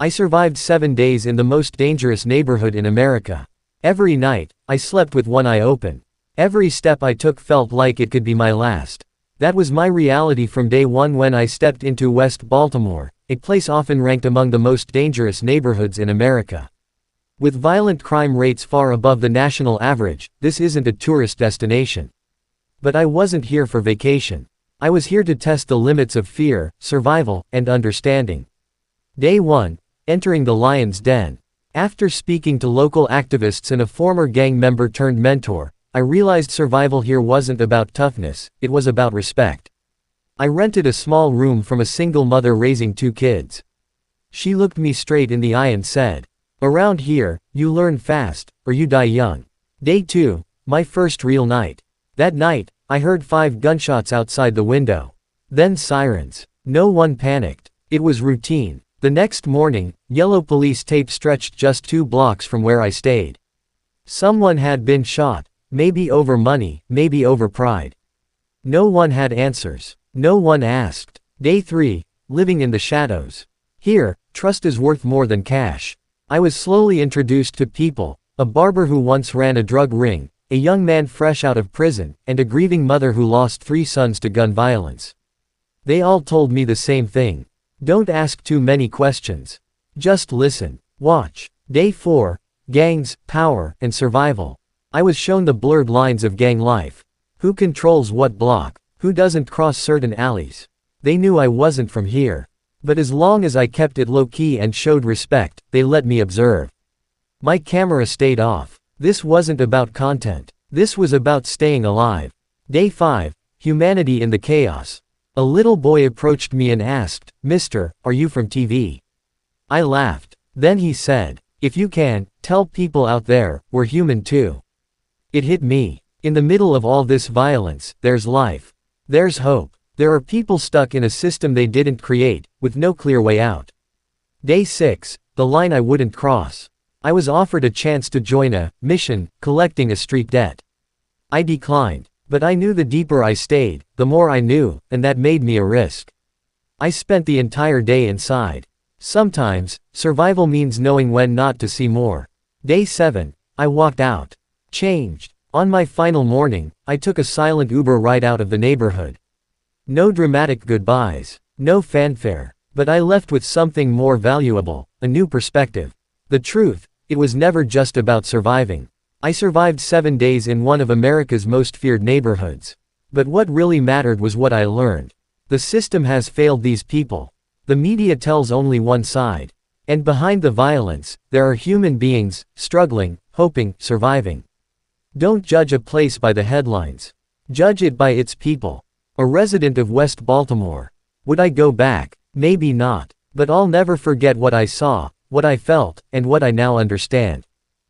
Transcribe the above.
I survived 7 days in the most dangerous neighborhood in America. Every night, I slept with one eye open. Every step I took felt like it could be my last. That was my reality from day one when I stepped into West Baltimore, a place often ranked among the most dangerous neighborhoods in America. With violent crime rates far above the national average, this isn't a tourist destination. But I wasn't here for vacation. I was here to test the limits of fear, survival, and understanding. Day 1. Entering the Lion's Den. After speaking to local activists and a former gang member turned mentor, I realized survival here wasn't about toughness, it was about respect. I rented a small room from a single mother raising 2 kids. She looked me straight in the eye and said, "Around here, you learn fast, or you die young." Day 2. My first real night. That night, I heard 5 gunshots outside the window. Then sirens. No one panicked. It was routine. The next morning, yellow police tape stretched just 2 blocks from where I stayed. Someone had been shot. Maybe over money, maybe over pride. No one had answers. No one asked. Day 3. Living in the shadows. Here, trust is worth more than cash. I was slowly introduced to people, a barber who once ran a drug ring, a young man fresh out of prison, and a grieving mother who lost 3 sons to gun violence. They all told me the same thing. Don't ask too many questions. Just listen. Watch. Day 4. Gangs, power, and survival. I was shown the blurred lines of gang life. Who controls what block? Who doesn't cross certain alleys? They knew I wasn't from here. But as long as I kept it low-key and showed respect, they let me observe. My camera stayed off. This wasn't about content. This was about staying alive. Day 5. Humanity in the chaos. A little boy approached me and asked, "Mister, are you from TV?" I laughed. Then he said, "If you can, tell people out there, we're human too." It hit me. In the middle of all this violence, there's life. There's hope. There are people stuck in a system they didn't create, with no clear way out. Day 6. The line I wouldn't cross. I was offered a chance to join a mission, collecting a street debt. I declined. But I knew the deeper I stayed, the more I knew, and that made me a risk. I spent the entire day inside. Sometimes, survival means knowing when not to see more. Day 7. I walked out. Changed. On my final morning, I took a silent Uber ride out of the neighborhood. No dramatic goodbyes. No fanfare. But I left with something more valuable, a new perspective. The truth, it was never just about surviving. I survived 7 days in one of America's most feared neighborhoods. But what really mattered was what I learned. The system has failed these people. The media tells only one side. And behind the violence, there are human beings, struggling, hoping, surviving. Don't judge a place by the headlines. Judge it by its people. A resident of West Baltimore. Would I go back? Maybe not. But I'll never forget what I saw, what I felt, and what I now understand.